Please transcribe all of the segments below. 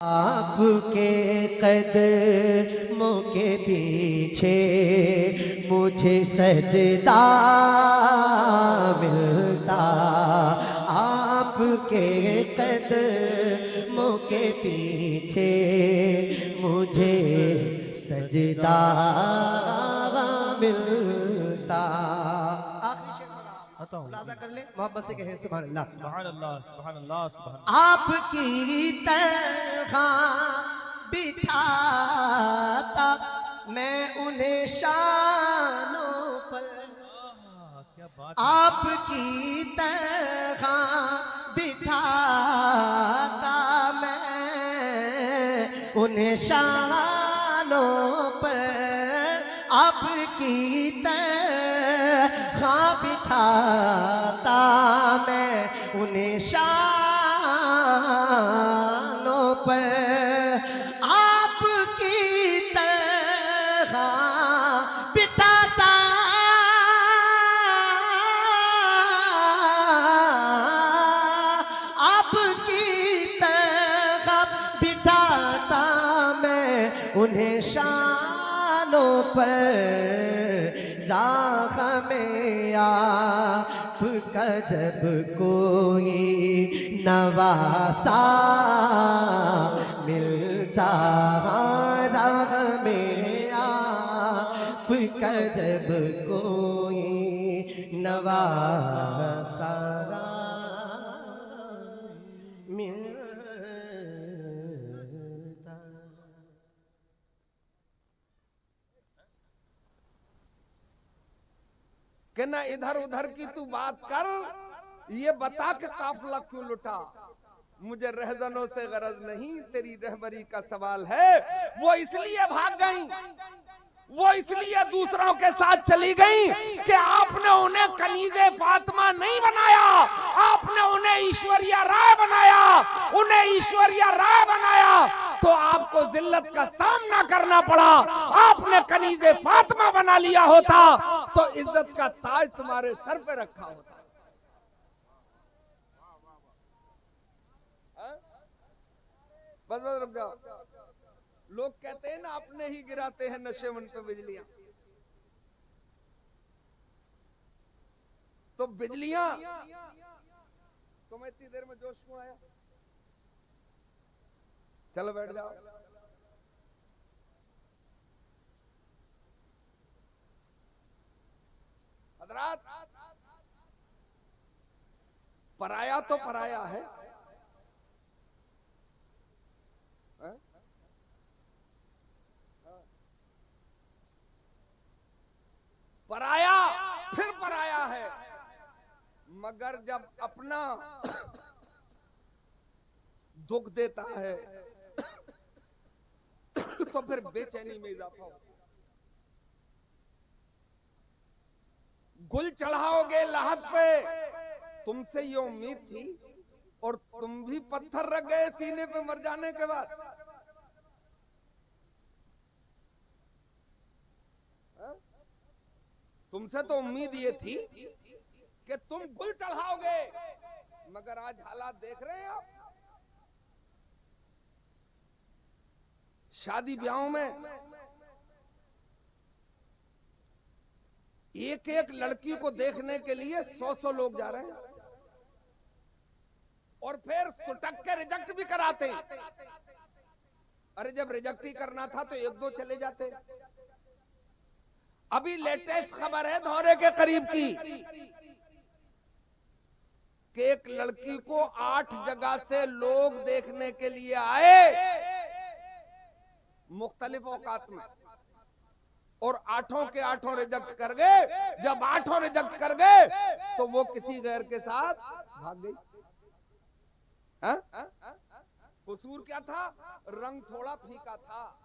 आपके कदमों के पीछे मुझे सजदा मिलता, आपके कदमों के पीछे मुझे सजदा मिलता। मुलाज़ा कर ले, मोहब्बत से कहें सुभान अल्लाह सुभान अल्लाह सुभान अल्लाह सुभान अल्लाह। आपकी तरह बिठाता मैं उन्हें शानों पर, क्या बात, आपकी तरह बिठाता मैं उन्हें शानों पर, आपकी तरह बिठाता मैं उन्हें शानों पर, आपकी तरह बिठाता आपकी तरह बिठाता मैं उन्हें शानों पर, राह में आपका जब कोई नवासा मिलता, राह में आपका जब कोई नवासा मिलता। कि ना इधर उधर की तू बात कर, ये बता के काफिला क्यों लुटा। मुझे रहजनों से गरज नहीं, तेरी रहबरी का सवाल है। वो इसलिए भाग गई, वो इसलिए दूसरों के साथ चली गई कि आपने उन्हें कनीज़े फातिमा नहीं बनाया, आपने उन्हें ऐश्वर्या राय बनाया, उन्हें ऐश्वर्या राय बनाया तो आपको जिल्लत का सामना करना पड़ा। आपने कनीज़े फातिमा बना लिया होता तो इज्जत का ताज तुम्हारे सर पे रखा होता। बस रुक जाओ। लोग कहते हैं ना अपने ही गिराते हैं नशेवन पे बिजलियां, तो बिजलियां तुम्हें इतनी देर में जोश क्यों आया? चलो बैठ जाओ। हजरात, पराया तो पराया है, पराया फिर पराया है, मगर जब अपना दुख देता है तो फिर बेचैनी में इजाफा होता है। गुल चढ़ाओगे लाहत पे, तुमसे ये उम्मीद थी और तुम भी पत्थर रख गए सीने पे मर जाने के बाद। तुमसे तो उम्मीद ये थी कि तुम गुल चढ़ाओगे, मगर आज हालात देख रहे हैं आप। शादी ब्याहों में एक एक लड़की को देखने के लिए 100 लोग जा रहे हैं और फिर सुटक के रिजेक्ट भी कराते। अरे जब रिजेक्ट ही करना था तो एक दो चले जाते। अभी लेटेस्ट खबर है धौरे के करीब की कि एक लड़की को 8 जगह से लोग देखने के लिए आए मुख्तलिफ औकात में, और 8 के 8 रिजेक्ट कर गए। जब 8 रिजेक्ट कर गए तो वो किसी गैर के साथ भाग गई। कसूर क्या था? रंग थोड़ा फीका था।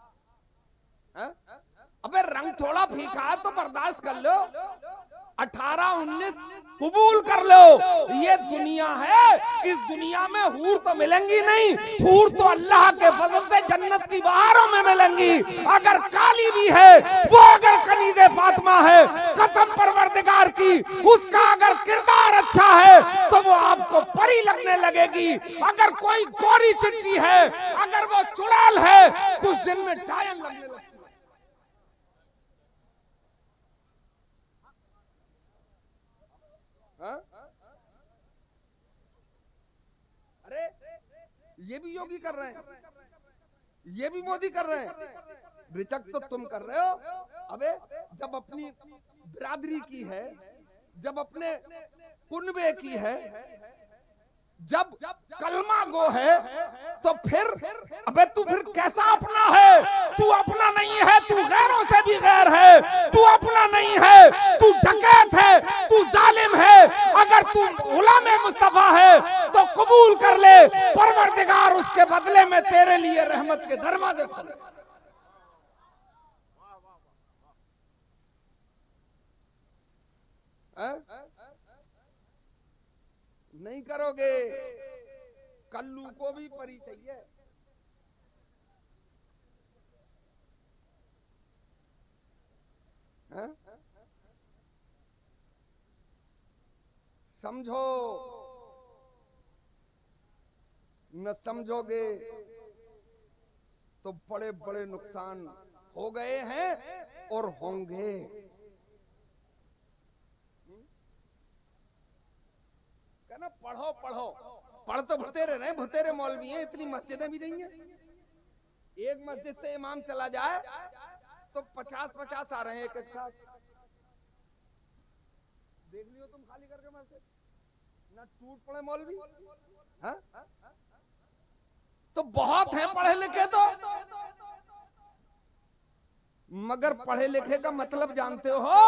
अबे रंग थोड़ा फीका है तो बर्दाश्त कर लो, 18-19 कबूल कर लो। ये दुनिया है, इस दुनिया में हूर तो मिलेंगी नहीं, हूर तो अल्लाह के फजल से जन्नत की बहारों में मिलेंगी। अगर काली भी है वो, अगर कनीज़े फातिमा है, कसम परवरदिगार की, उसका अगर किरदार अच्छा है तो वो आपको परी लगने लगेगी। अगर कोई गोरी चिट्ठी है, अगर वो कुछ दिन में टायन लगने लगती है। हाँ? अरे ये भी योगी कर रहे हैं, ये भी मोदी कर रहे हैं, रिजेक्ट तो तुम कर रहे हो। अबे जब अपनी बिरादरी की है, जब अपने कुनबे की है, जब कलमा गो है, तो फिर अबे तू फिर कैसा अपना है? तू अपना नहीं है, तू गैरों से भी गैर है, तू अपना नहीं है, तू डकैत है, तू जालिम है। अगर तू गुलाम मुस्तफा है तो कबूल कर ले, परवरदिगार उसके बदले में तेरे लिए रहमत के दरवाजे खोले। नहीं करोगे, कल्लू को भी परी चाहिए। है? समझो, न समझोगे तो बड़े बड़े नुकसान हो गए हैं और होंगे। कहना पढ़ो पढ़ो, पढ़ तो भतेरे रहे, भतेरे मौलवी हैं, इतनी मस्जिदें भी नहीं है। एक मस्जिद से इमाम चला जाए तो 50-50 आ रहे हैं एक साथ। देख लियो तुम खाली करके मस्जिद, ना टूट पड़े मौलवी। हाँ? तो बहुत हैं पढ़े लिखे तो, मगर पढ़े लिखे का मतलब जानते हो?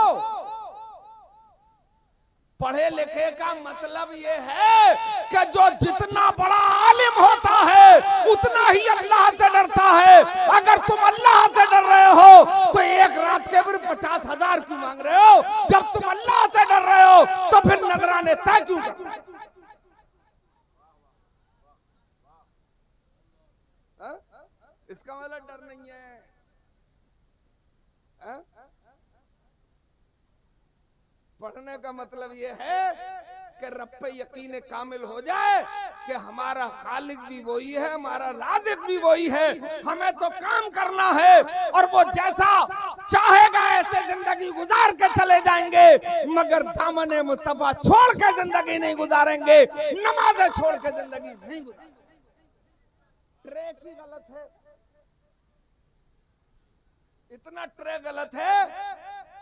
पढ़े लिखे का मतलब ये है कि जो जितना बड़ा आलिम होता है उतना ही अल्लाह से डरता है। अगर तुम अल्लाह से डर रहे हो तो एक रात के फिर 50,000 क्यों मांग रहे हो? जब तुम अल्लाह से डर रहे हो तो फिर नजराने तय क्यों कर रहे हो? इसका मतलब डर नहीं है। पढ़ने का मतलब ये है कि रब पे यकीन कामिल हो जाए कि हमारा खालिक भी वही है, हमारा राज़िक भी वही है। हमें तो काम करना है और वो जैसा चाहेगा ऐसे जिंदगी गुजार के चले जाएंगे, मगर दामने मुस्तफा छोड़ के जिंदगी नहीं गुजारेंगे, नमाज़ें छोड़ के जिंदगी नहीं गुजारेंगे। ट्रैक भी गलत है, इतना ट्रैक गलत है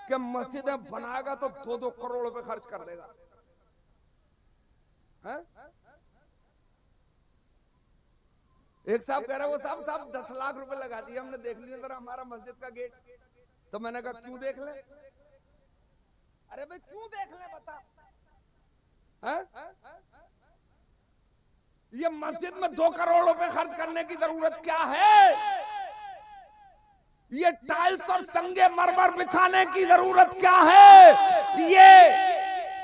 कि मस्जिदें बनाएगा तो 2-2 करोड़ रुपए खर्च कर देगा। है? एक साहब कह रहे वो साहब 10 लाख रुपए लगा दिए हमने, देख लिया जरा हमारा मस्जिद का गेट। तो मैंने कहा क्यों देख ले? अरे भाई क्यों देख ले बता? है? ये मस्जिद में 2 करोड़ रुपए खर्च करने की जरूरत क्या है? ये टाइल्स और संगे मरमर बिछाने की जरूरत क्या है? ये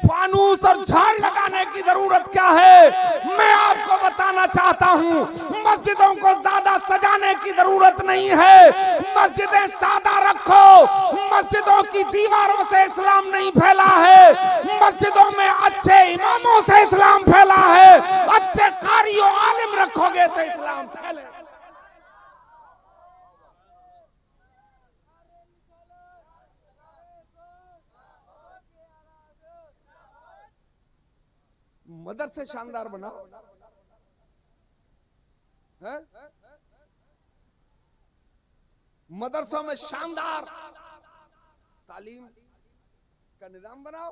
फानूस और झाड़ लगाने की जरूरत क्या है? मैं आपको बताना चाहता हूँ, मस्जिदों को ज्यादा सजाने की जरूरत नहीं है। मस्जिदें सादा रखो। मस्जिदों की दीवारों से इस्लाम नहीं फैला है, मस्जिदों में अच्छे इमामों से इस्लाम फैला है। अच्छे कारी और आलिम रखोगे तो इस्लाम फैले। मदरसे शानदार बनाओ, है? मदरसों में शानदार तालीम का निजाम बनाओ।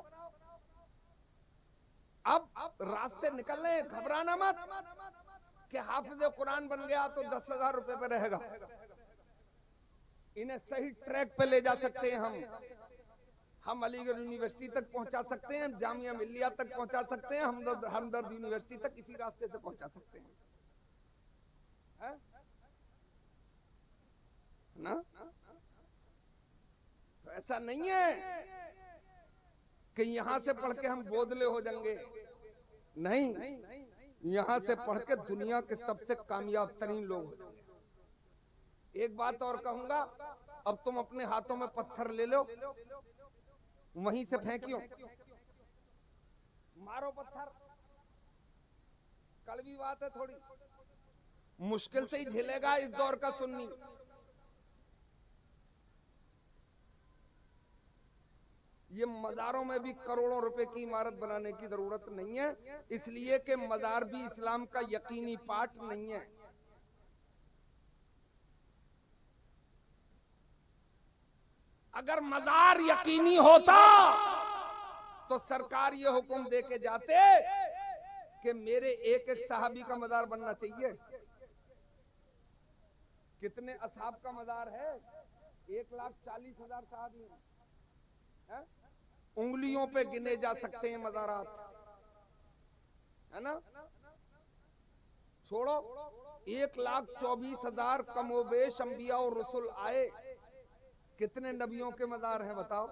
अब रास्ते निकल रहे हैं, घबराना मत कि हाफिज कुरान बन गया तो 10,000 रुपए पे रहेगा। इन्हें सही ट्रैक पे ले जा सकते हैं हम अलीगढ़ यूनिवर्सिटी तक पहुंचा सकते हैं, जामिया मिल्लिया तक पहुंचा सकते हैं, हमदर्द यूनिवर्सिटी तक इसी रास्ते से पहुंचा सकते हैं। है? ना? तो ऐसा नहीं है कि यहां से पढ़ के हम बोधले हो जाएंगे। नहीं, यहां से पढ़ के दुनिया के सबसे कामयाब तरीन लोग हो जाएंगे। एक बात और कहूंगा, अब तुम अपने हाथों में पत्थर ले लो, वहीं से फेंकियो, मारो पत्थर। कड़वी बात है थोड़ी, मुश्किल से ही झेलेगा इस दौर का सुन्नी। ये मज़ारों में भी करोड़ों रुपए की इमारत बनाने की जरूरत नहीं है, इसलिए कि मज़ार भी इस्लाम का यकीनी पार्ट नहीं है। अगर मज़ार यकीनी होता तो सरकार ये हुक्म दे के जाते कि मेरे एक एक सहाबी का मज़ार बनना चाहिए। कितने असहाब का मज़ार है? 1,40,000 सहाबी हैं। उंगलियों पे गिने जा सकते हैं मज़ारात, है ना? छोड़ो 1,24,000 कमोबेश अंबिया और रसूल आए, कितने नबियों के मज़ार हैं बताओ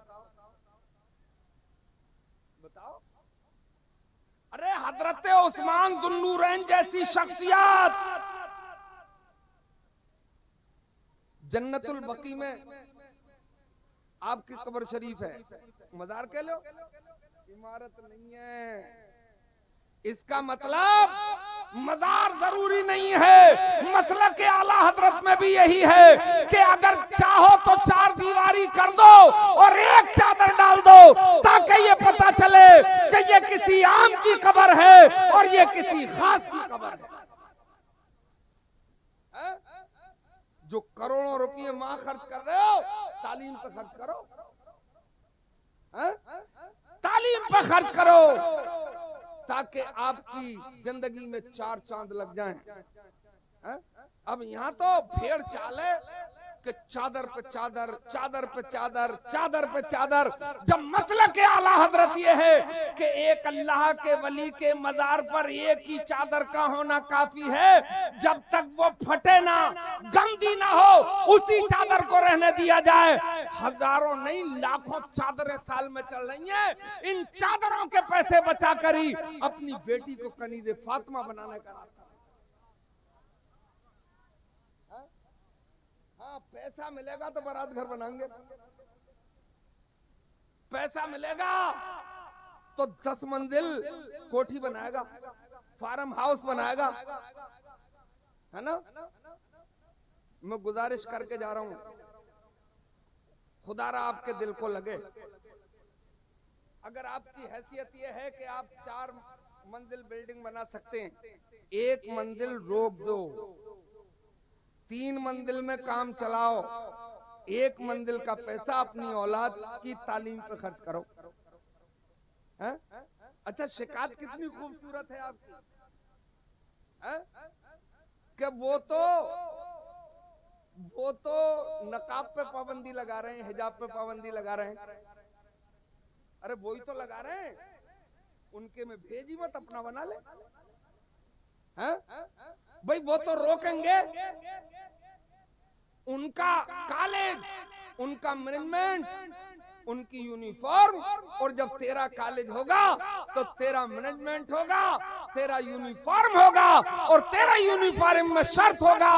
बताओ। अरे हजरत उस्मान दुन्नूरैन जैसी शख्सियत जन्नतुल बकी में आपकी कब्र शरीफ है, मज़ार कह लो, इमारत नहीं है। इसका मतलब मज़ार जरूरी नहीं है। मसला के आला हजरत में भी यही है कि अगर चाहो तो 4 दीवारी कर दो और एक चादर डाल दो, ताकि ये पता चले कि ये किसी आम की कब्र है और ये किसी खास की कब्र है। जो करोड़ों रुपये माँ खर्च कर रहे हो, तालीम पे खर्च करो, तालीम पे खर्च करो, ताकि आपकी जिंदगी में 4 चांद लग जाएं। अब यहाँ तो भेड़ चाल है कि चादर पे चादर, चादर पे चादर, चादर पे चादर। जब मसला के आला हजरत ये है कि एक अल्लाह के वली के मज़ार पर एक ही चादर का होना काफी है, जब तक वो फटे ना, गंदी ना हो, उसी चादर को रहने दिया जाए। हजारों नहीं लाखों चादरें साल में चल रही हैं, इन चादरों के पैसे बचा कर ही अपनी बेटी को कनीज़े फातिमा बनाने का रास्ता। हाँ, पैसा मिलेगा तो बारात घर बनाएंगे, पैसा मिलेगा तो 10 मंजिल कोठी बनाएगा, फार्म हाउस बनाएगा, है ना? मैं गुजारिश करके जा रहा हूं, खुदारा आपके दिल को लगे। अगर आपकी हैसियत यह है कि आप 4 मंजिल बिल्डिंग बना सकते हैं, 1 मंजिल रोक दो, 3 मंजिल में काम चलाओ, 1 मंजिल का पैसा अपनी औलाद की तालीम पे खर्च करो। है? अच्छा, शिकायत कितनी खूबसूरत है आपकी, है? कि वो तो नकाब पे पाबंदी लगा रहे हैं, हिजाब पे पाबंदी लगा रहे हैं। अरे वही तो लगा रहे हैं, उनके में भेजी मत, अपना बना ले। हैं? भाई वो तो रोकेंगे, उनका कॉलेज, उनका मैनेजमेंट, उनकी यूनिफॉर्म, और जब तेरा कॉलेज होगा तो तेरा मैनेजमेंट होगा, तेरा यूनिफॉर्म होगा, और तेरा यूनिफॉर्म में शर्त होगा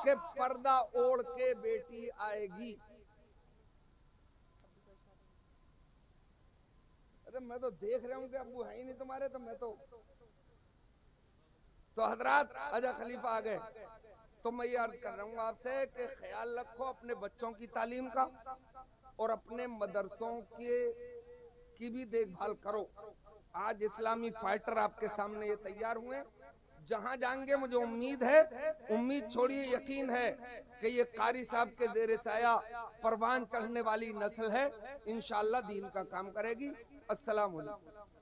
कि पर्दा ओढ़ के बेटी आएगी। अरे मैं तो देख रहा हूं कि अबू है ही नहीं तुम्हारे, तो मैं तो हजरात आजा खलीफा आ गए। तो मैं ये अर्ज कर रहा हूँ आपसे कि ख्याल रखो अपने बच्चों की तालीम का और अपने मदरसों की भी देखभाल करो। आज इस्लामी फाइटर आपके सामने ये तैयार हुए, जहां जाएंगे मुझे उम्मीद है, उम्मीद छोड़िए यकीन है कि ये कारी साहब के ज़ेरे साया परवान चढ़ने वाली नस्ल है, इंशाअल्लाह दीन का काम करेगी। अस्सलाम वालेकुम।